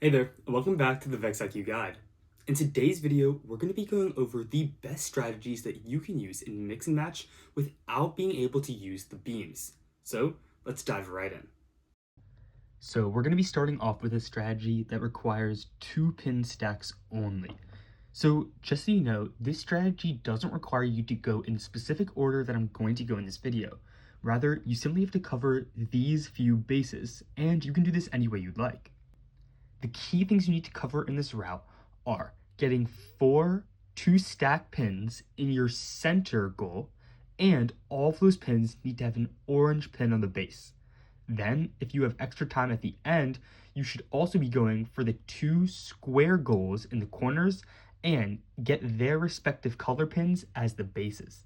Hey there, and welcome back to the VEX IQ Guide. In today's video, we're going to be going over the best strategies that you can use in mix and match without being able to use the beams. So let's dive right in. So we're going to be starting off with a strategy that requires 2-pin stacks only. So just so you know, this strategy doesn't require you to go in specific order that I'm going to go in this video. Rather, you simply have to cover these few bases, and you can do this any way you'd like. The key things you need to cover in this route are getting 4 2-stack pins in your center goal, and all of those pins need to have an orange pin on the base. Then, if you have extra time at the end, you should also be going for the 2 square goals in the corners and get their respective color pins as the bases.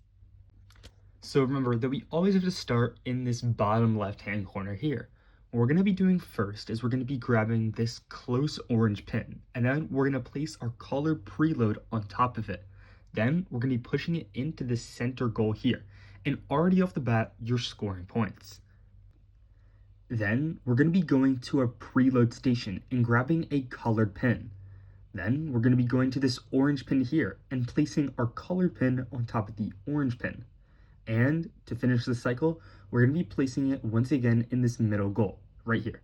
So remember that we always have to start in this bottom left-hand corner here. What we're going to be doing first is we're going to be grabbing this close orange pin, and then we're going to place our color preload on top of it. Then we're going to be pushing it into the center goal here, and already off the bat, you're scoring points. Then we're going to be going to our preload station and grabbing a colored pin. Then we're going to be going to this orange pin here and placing our colored pin on top of the orange pin. And to finish the cycle, we're going to be placing it once again in this middle goal, right here.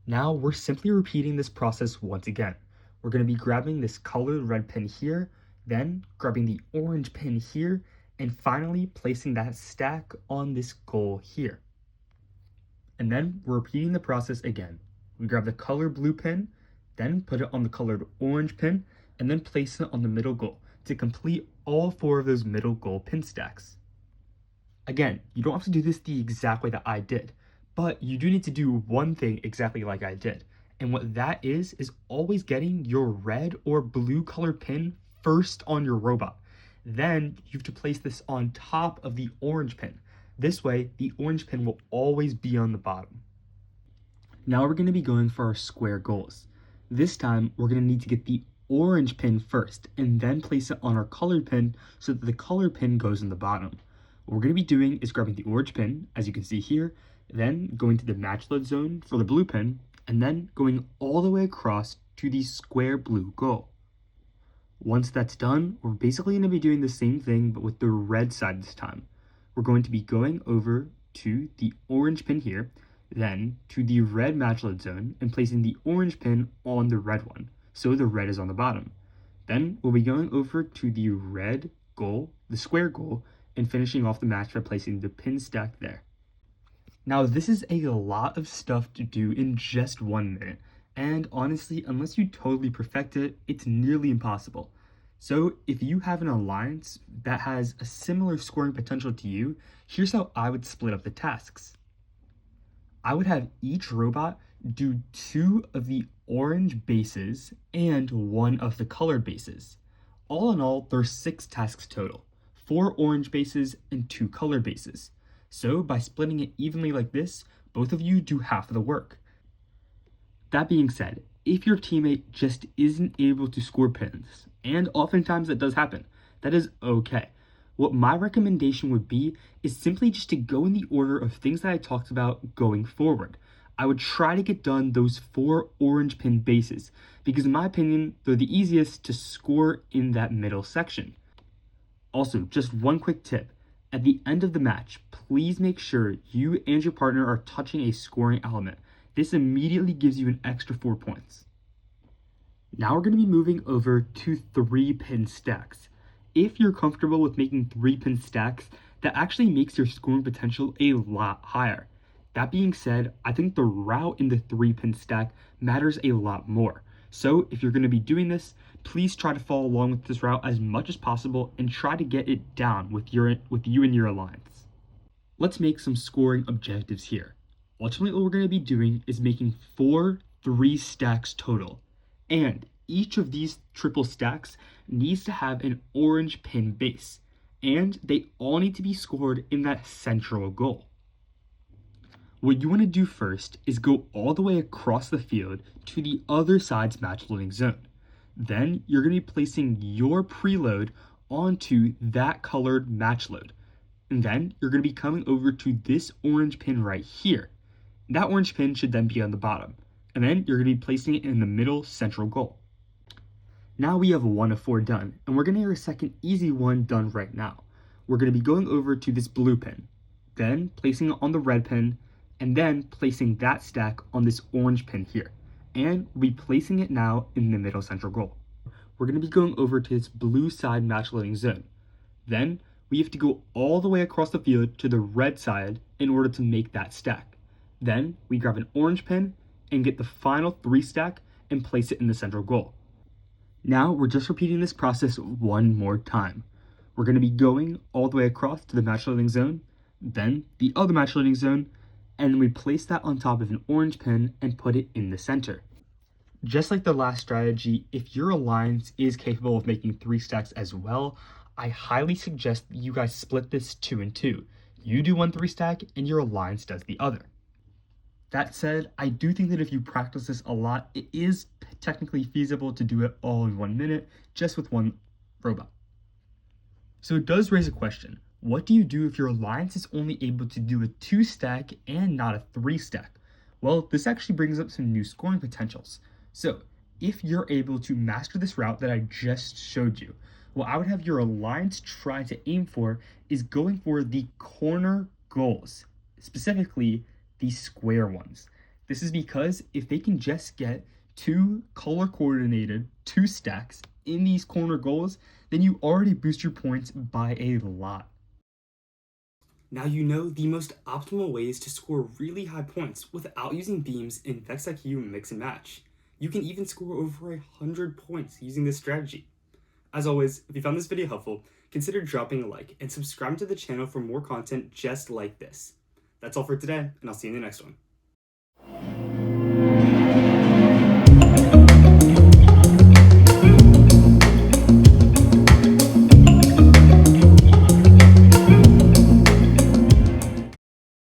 Now we're simply repeating this process once again. We're going to be grabbing this colored red pin here, then grabbing the orange pin here, and finally placing that stack on this goal here. And then we're repeating the process again. We grab the colored blue pin, then put it on the colored orange pin, and then place it on the middle goal to complete all 4 of those middle goal pin stacks. Again, you don't have to do this the exact way that I did, but you do need to do one thing exactly like I did. And what that is always getting your red or blue color pin first on your robot. Then you have to place this on top of the orange pin. This way, the orange pin will always be on the bottom. Now we're going to be going for our square goals. This time, we're going to need to get the orange pin first and then place it on our colored pin so that the color pin goes in the bottom. What we're going to be doing is grabbing the orange pin, as you can see here, then going to the match load zone for the blue pin, and then going all the way across to the square blue goal. Once that's done, we're basically going to be doing the same thing but with the red side this time. We're going to be going over to the orange pin here, then to the red match load zone and placing the orange pin on the red one, so the red is on the bottom. Then we'll be going over to the red goal, the square goal, and finishing off the match by placing the pin stack there. Now this is a lot of stuff to do in just 1 minute, and honestly, unless you totally perfect it, it's nearly impossible. So if you have an alliance that has a similar scoring potential to you, here's how I would split up the tasks. I would have each robot do 2 of the orange bases and 1 of the colored bases. All in all, there's 6 tasks total, 4 orange bases and 2 colored bases. So by splitting it evenly like this, both of you do half of the work. That being said, if your teammate just isn't able to score pins, and oftentimes that does happen, that is okay. What my recommendation would be is simply just to go in the order of things that I talked about going forward. I would try to get done those 4 orange pin bases, because in my opinion, they're the easiest to score in that middle section. Also, just one quick tip. At the end of the match, please make sure you and your partner are touching a scoring element. This immediately gives you an extra 4 points. Now we're going to be moving over to 3-pin stacks. If you're comfortable with making 3-pin stacks, that actually makes your scoring potential a lot higher. That being said, I think the route in the 3-pin stack matters a lot more. So if you're going to be doing this, please try to follow along with this route as much as possible and try to get it down with you and your alliance. Let's make some scoring objectives here. Ultimately, what we're going to be doing is making 4 3 stacks total. And each of these triple stacks needs to have an orange pin base. And they all need to be scored in that central goal. What you want to do first is go all the way across the field to the other side's match loading zone. Then you're going to be placing your preload onto that colored match load. And then you're going to be coming over to this orange pin right here. That orange pin should then be on the bottom. And then you're going to be placing it in the middle central goal. Now we have 1 of 4 done, and we're going to hear a second easy one done right now. We're going to be going over to this blue pin, then placing it on the red pin, and then placing that stack on this orange pin here. And we'll be placing it now in the middle central goal. We're going to be going over to this blue side match loading zone. Then we have to go all the way across the field to the red side in order to make that stack. Then we grab an orange pin and get the final 3 stack and place it in the central goal. Now we're just repeating this process one more time. We're going to be going all the way across to the match loading zone, then the other match loading zone, and we place that on top of an orange pin and put it in the center. Just like the last strategy, if your alliance is capable of making 3 stacks as well, I highly suggest you guys split this 2 and 2. You do 1 3-stack and your alliance does the other. That said, I do think that if you practice this a lot, it is technically feasible to do it all in 1 minute, just with 1 robot. So it does raise a question. What do you do if your alliance is only able to do a 2-stack and not a 3-stack? Well, this actually brings up some new scoring potentials. So if you're able to master this route that I just showed you, what I would have your alliance try to aim for is going for the corner goals, specifically the square ones. This is because if they can just get 2 color coordinated 2 stacks in these corner goals, then you already boost your points by a lot. Now you know the most optimal ways to score really high points without using beams in VEX IQ Mix and Match. You can even score over 100 points using this strategy. As always, if you found this video helpful, consider dropping a like and subscribing to the channel for more content just like this. That's all for today, and I'll see you in the next one.